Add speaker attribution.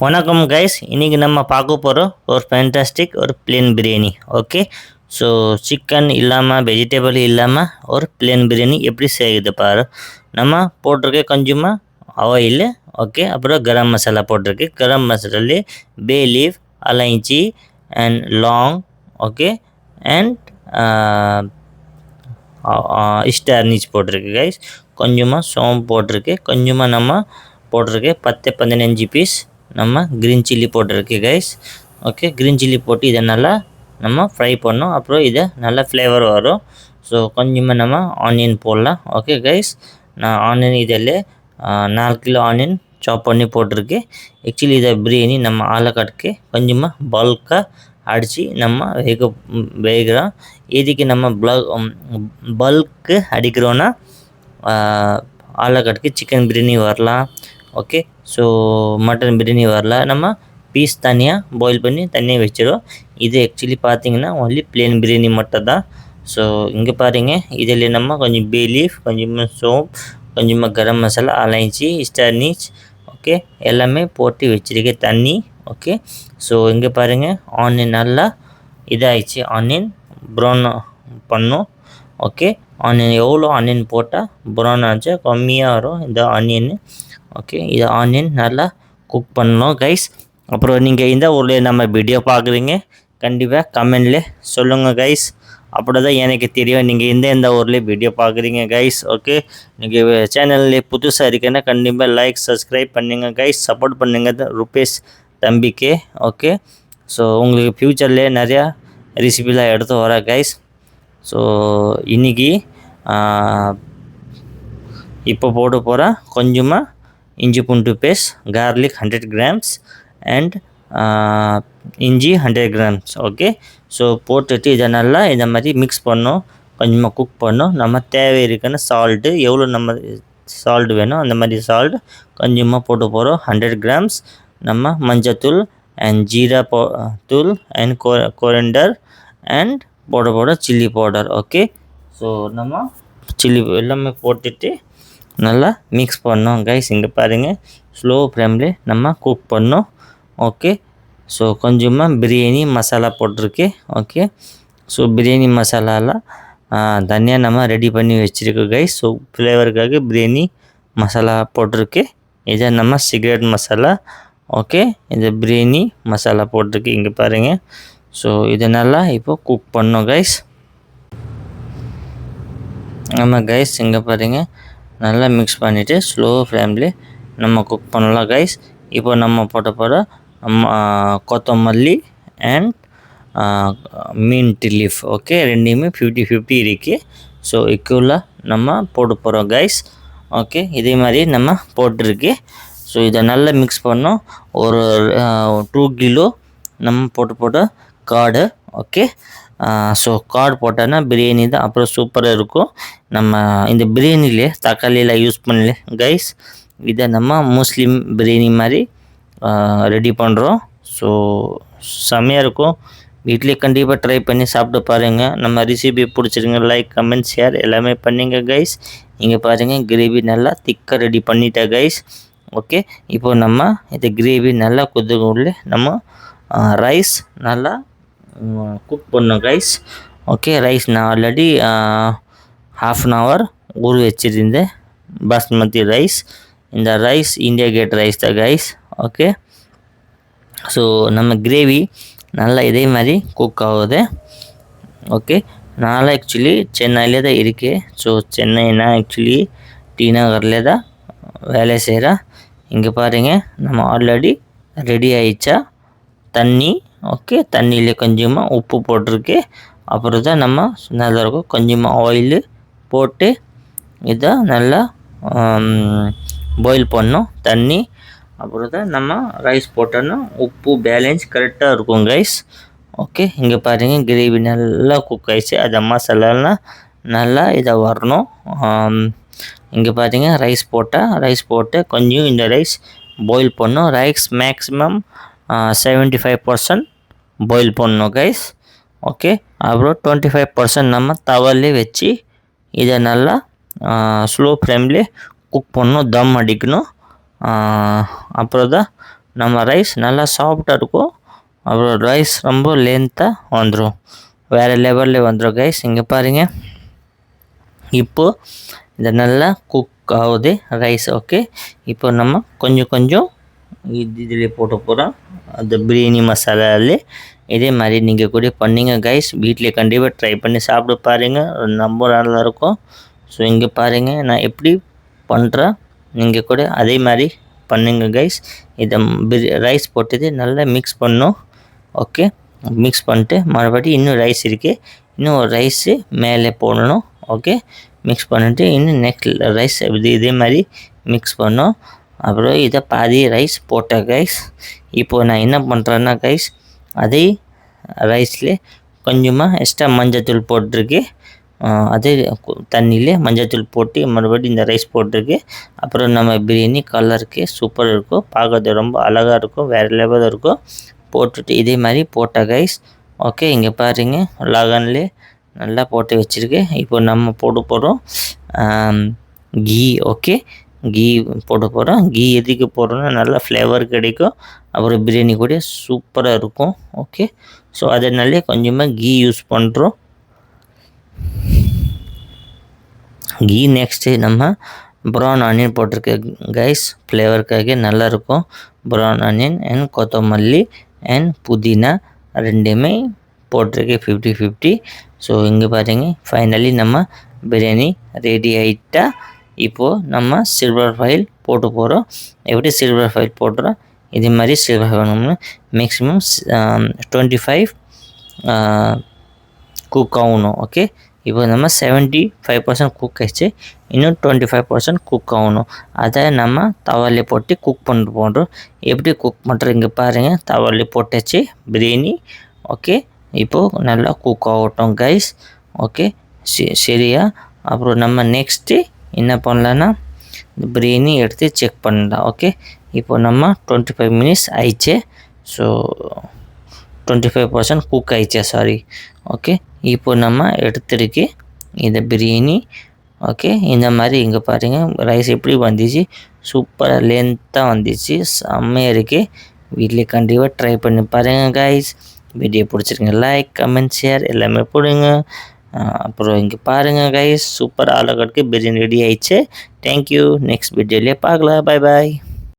Speaker 1: வணக்கம் கைஸ், இன்றைக்கி நம்ம பார்க்க போகிறோம் ஒரு ஃபேண்டாஸ்டிக் ஒரு plane biryani. Okay, so chicken இல்லாமல் வெஜிடபிள் இல்லாமல் ஒரு பிளேன் பிரியாணி எப்படி செய்யுது பாரு. நம்ம போட்டிருக்க கொஞ்சமாக ஆயில், ஓகே, அப்புறம் கரம் மசாலா போட்டிருக்கு. கரம் மசாலாலே bay leaf, elaichi and laung, okay, and star anise போட்டிருக்கு கைஸ். கொஞ்சமாக சோம்பு போட்டிருக்கு. கொஞ்சமாக நம்ம போட்டிருக்கு 10-15 பீஸ் நம்ம க்ரீன் சில்லி போட்டிருக்கு கைஸ். ஓகே, க்ரீன் சில்லி போட்டு இதை நல்லா நம்ம ஃப்ரை பண்ணோம். அப்புறம் இதை நல்லா ஃப்ளேவர் வரும். ஸோ கொஞ்சமாக நம்ம ஆனியன் போடலாம். ஓகே கைஸ், நான் ஆனியன் இதில் 4 கிலோ ஆனியன் சாப் பண்ணி போட்டிருக்கு. ஆக்சுவலி இதை பிரியாணி நம்ம ஆலக்கட்டுக்கு கொஞ்சமாக பல்காக அடித்து நம்ம வேகிறோம். இதுக்கு நம்ம பல்க்கு அடிக்கிறோன்னா ஆலக்கட்டுக்கு சிக்கன் பிரியாணி வரலாம். ஓகே, ஸோ மட்டன் பிரியாணி வரலாம். நம்ம பீஸ் தனியாக பாயில் பண்ணி தனியாக வச்சிடும். இது ஆக்சுவலி பார்த்திங்கன்னா ஒன்லி பிளேன் பிரியாணி மட்டும் தான். ஸோ இங்கே பாருங்கள், இதில் நம்ம கொஞ்சம் பே லீஃப், கொஞ்சமாக சோம்பு, கொஞ்சமாக கரம் மசாலா, அலைச்சி, ஸ்டார் நீச், ஓகே, எல்லாமே போட்டு வச்சுருக்கேன் தண்ணி. ஓகே, ஸோ இங்கே பாருங்கள், ஆனியன் நல்லா இதாகிடுச்சு. ஆனியன் ப்ரௌன் பண்ணும். ஓகே, ஆனியன் எவ்வளோ ஆனியன் போட்டால் ப்ரௌன் ஆச்சா கம்மியாக வரும் இந்த ஆனியன். ஓகே, இது ஆனியன் நல்லா குக் பண்ணணும் கைஸ். அப்புறம் நீங்கள் இந்த ஊரில் நம்ம வீடியோ பார்க்குறீங்க, கண்டிப்பாக கமெண்டில் சொல்லுங்கள் கைஸ். அப்படி தான் எனக்கு தெரியும் நீங்கள் எந்த ஊரில் வீடியோ பார்க்குறீங்க கைஸ். ஓகே, நீங்கள் சேனலில் புதுசாக இருக்கேன்னா கண்டிப்பாக லைக் சப்ஸ்கிரைப் பண்ணுங்க கைஸ். சப்போர்ட் பண்ணுங்கள் ருபேஷ் தம்பிக்கு. ஓகே, ஸோ உங்களுக்கு ஃப்யூச்சரில் நிறையா ரெசிபிலாம் எடுத்து வர கைஸ். ஸோ இன்றைக்கி இப்போ போட போகிறேன் கொஞ்சமாக இஞ்சி பூண்டு பேஸ்ட், garlic 100 grams அண்ட் இஞ்சி 100 grams. ஓகே, ஸோ போட்டுட்டு இதை நல்லா இந்த மாதிரி மிக்ஸ் பண்ணோம். கொஞ்சமாக குக் பண்ணோம். நம்ம தேவை இருக்குன்னு சால்ட்டு எவ்வளோ நம்ம சால்ட் வேணும் அந்த மாதிரி சால்ட் கொஞ்சமாக போட்டு போகிறோம். 100 grams நம்ம மஞ்சத்தூள் அண்ட் ஜீரா தூள் அண்ட் கொரியாண்டர் அண்ட் போட சில்லி பவுடர். ஓகே, ஸோ நம்ம சில்லி எல்லாமே போட்டுட்டு நல்லா மிக்ஸ் பண்ணோம் கைஸ். இங்கே பாருங்கள், ஸ்லோ ஃப்ளேமில் நம்ம குக் பண்ணோம். ஓகே, ஸோ கொஞ்சமாக பிரியாணி மசாலா போட்டிருக்கு. ஓகே, ஸோ பிரியாணி மசாலாலாம் தனியாக நம்ம ரெடி பண்ணி வச்சுருக்கோம் கைஸ். ஸோ ஃப்ளேவருக்காக பிரியாணி மசாலா போட்டிருக்கு. இதை நம்ம சிகரெட் மசாலா. ஓகே, இந்த பிரியாணி மசாலா போட்டிருக்கு. இங்கே பாருங்கள், ஸோ இதை நல்லா இப்போ குக் பண்ணோம் கைஸ். ஆமாம் கைஸ், இங்கே பாருங்கள், நல்லா மிக்ஸ் பண்ணிவிட்டு ஸ்லோ ஃப்ளேமில் நம்ம குக் பண்ணலாம் கைஸ். இப்போ நம்ம போகிற கொத்தமல்லி அண்ட் மின்ட் லீஃப், ஓகே, ரெண்டையுமே 50-50 இருக்குது. ஸோ ஈக்குவலாக நம்ம போட்டு போகிறோம் கைஸ். ஓகே, இதே மாதிரி நம்ம போட்டிருக்கு. ஸோ இதை நல்லா மிக்ஸ் பண்ணோம். ஒரு 2 கிலோ நம்ம போட்ட கார்டு. ஓகே, ஸோ கார்டு போட்டோன்னா பிரியாணி தான் அப்புறம் சூப்பராக இருக்கும். நம்ம இந்த பிரியாணிலே தக்காளியில் யூஸ் பண்ணல கைஸ். இதை நம்ம முஸ்லீம் பிரியாணி மாதிரி ரெடி பண்ணுறோம். ஸோ செம்மையாக இருக்கும். வீட்டிலே கண்டிப்பாக ட்ரை பண்ணி சாப்பிட்டு பாருங்கள். நம்ம ரெசிபி பிடிச்சிருங்க, லைக் கமெண்ட் ஷேர் எல்லாமே பண்ணிங்க கைஸ். இங்கே பாருங்கள், கிரேவி நல்லா திக்காக ரெடி பண்ணிட்டேன் கைஸ். ஓகே, இப்போ நம்ம இந்த கிரேவி நல்லா கொதிக்குள்ளே நம்ம ரைஸ் நல்லா குக் பண்ணோம் கைஸ். ஓகே, ரைஸ் நான் ஆல்ரெடி 1/2 hour ஊற வச்சுருந்தேன் பாஸ்மதி ரைஸ். இந்த ரைஸ் இந்தியா கேட் ரைஸ் தான் கைஸ். ஓகே, ஸோ நம்ம கிரேவி நல்லா இதே மாதிரி குக் ஆகுது. ஓகே, நான் ஆக்சுவலி சென்னையிலே தான் இருக்கேன். ஸோ சென்னைனா ஆக்சுவலி டி நகரில் தான் வேலை செய்கிறேன். இங்கே பாருங்கள், நம்ம ஆல்ரெடி ரெடி ஆயிடுச்சா தண்ணி. ஓகே, தண்ணியில் கொஞ்சமாக உப்பு போட்டிருக்கு. அப்புறம் தான் நம்ம நல்லா இருக்கும். கொஞ்சமாக ஆயில் போட்டு இதை நல்லா பாயில் பண்ணோம் தண்ணி. அப்புறம் தான் நம்ம ரைஸ் போட்டோன்னா உப்பு பேலன்ஸ் கரெக்டாக இருக்கும் கைஸ். ஓகே, இங்கே பாருங்கள், கிரேவி நல்லா குக் ஆகிடுச்சு. அதை மசாலாலாம் நல்லா இதை வரணும். இங்கே பாருங்கள், ரைஸ் போட்டு கொஞ்சம் இந்த ரைஸ் பாயில் பண்ணோம். ரைஸ் மேக்ஸிமம் 75% பாயில் பண்ணணும் கைஸ். ஓகே, அப்புறம் 25% நம்ம தவாலே வச்சு இதை நல்லா ஸ்லோ ஃப்ளேமில் குக் பண்ணணும், தம் அடிக்கணும். அப்புறம் தான் நம்ம ரைஸ் நல்லா சாஃப்டாக இருக்கும். அப்புறம் ரைஸ் ரொம்ப லென்த்தாக வந்துடும், வேறு லெவலில் வந்துடும் கைஸ். இங்கே பாருங்கள், இப்போது இது நல்லா குக் ஆகுது ரைஸ். ஓகே, இப்போ நம்ம கொஞ்சம் இதிலே போட்டு போகிறோம், அந்த பிரியாணி மசாலாலே. இதே மாதிரி நீங்கள் கூட பண்ணிங்க கைஸ், வீட்டிலே கண்டிப்பாக ட்ரை பண்ணி சாப்பிட்டு பாருங்கள், ரொம்ப நல்லாயிருக்கும். ஸோ இங்கே பாருங்கள் நான் எப்படி பண்ணுறேன், நீங்கள் கூட அதே மாதிரி பண்ணுங்க கைஸ். இதை ரைஸ் போட்டது நல்லா மிக்ஸ் பண்ணணும். ஓகே, மிக்ஸ் பண்ணிட்டு மறுபடியும் இன்னும் ரைஸ் இருக்குது, இன்னும் ஒரு ரைஸு மேலே போடணும். ஓகே, மிக்ஸ் பண்ணிட்டு இன்னும் நெக்ஸ்ட் ரைஸ் இதே மாதிரி மிக்ஸ் பண்ணோம். அப்புறம் இதை பாதி ரைஸ் போட்டேன் கைஸ். இப்போது நான் என்ன பண்ணுறேன்னா கைஸ், அதே ரைஸ்லேயே கொஞ்சமாக எக்ஸ்ட்ரா மஞ்சத்தூள் போட்டிருக்கு, அதே தண்ணியிலே மஞ்சத்தூள் போட்டு மறுபடியும் இந்த ரைஸ் போட்டிருக்கு. அப்புறம் நம்ம பிரியாணி கலருக்கு சூப்பராக இருக்கும், பார்க்கறது ரொம்ப அழகாக இருக்கும், வேறு லெவலில் இருக்கும். போட்டுட்டு இதே மாதிரி போட்ட கைஸ். ஓகே, இங்கே பாருங்கள் லகன்லே நல்லா போட்டு வச்சுருக்கேன். இப்போ நம்ம போட போகிறோம் கீ. ஓகே, கீ போட போகிறோம். கீ எதுக்கு போடுறோன்னா நல்லா ஃப்ளேவர் கிடைக்கும், அப்புறம் பிரியாணி கூட சூப்பராக இருக்கும். ஓகே, ஸோ அதனாலே கொஞ்சமாக கீ யூஸ் பண்ணுறோம். கீ நெக்ஸ்ட்டு நம்ம ப்ரௌன் ஆனியன் போட்டிருக்க கைஸ், ஃப்ளேவருக்காக நல்லாயிருக்கும். ப்ரௌன் ஆனியன் அண்ட் கொத்தமல்லி அண்ட் புதினா ரெண்டுமே போட்டிருக்கு 50-50. ஸோ இங்கே பாருங்க, ஃபைனலி நம்ம பிரியாணி ரெடி ஆகிட்டா. இப்போது நம்ம சில்வர் ஃபைல் போட்டு போகிறோம். எப்படி சில்வர் ஃபைல் போடுறோம், இதே மாதிரி சில்வர் ஃபைல் மேக்ஸிமம் 25 குக் ஆகணும். ஓகே, இப்போ நம்ம 75% குக் ஆகிடுச்சு, இன்னும் 25% குக் ஆகணும். அதை நம்ம தவாலே போட்டு குக் பண்ணிட்டு போகிறோம். எப்படி குக் பண்ணுறோம் இங்கே பாருங்கள், தவாலே போட்டாச்சு பிரியாணி. ஓகே, இப்போது நல்லா குக் ஆகட்டும் கைஸ். ஓகே, சரியா. அப்புறம் நம்ம நெக்ஸ்ட்டு என்ன பண்ணலான்னா பிரியாணி எடுத்து செக் பண்ணலாம். ஓகே, இப்போ நம்ம 25 மினிட்ஸ் ஆயிடுச்சு. ஸோ 25% குக் ஆயிடுச்சு, சாரி. ஓகே, இப்போ நம்ம எடுத்துருக்கு இந்த பிரியாணி. ஓகே, இந்த மாதிரி இங்கே பாருங்கள் ரைஸ் எப்படி வந்துச்சு, சூப்பராக லென்த்தாக வந்துச்சு, செம்மையாக இருக்குது. வீட்டிலே கண்டிப்பாக ட்ரை பண்ணி பாருங்கள் கைஸ். வீடியோ பிடிச்சிருங்க, லைக் கமெண்ட் ஷேர் எல்லாமே போடுங்க. அப்புறம் இங்கே பாருங்கள் கைஸ், சூப்பர் அழகாக பிரியாணி ரெடி ஆயிடுச்சு. தேங்க்யூ, நெக்ஸ்ட் வீடியோலேயே பார்க்கலாம், பாய் பாய்.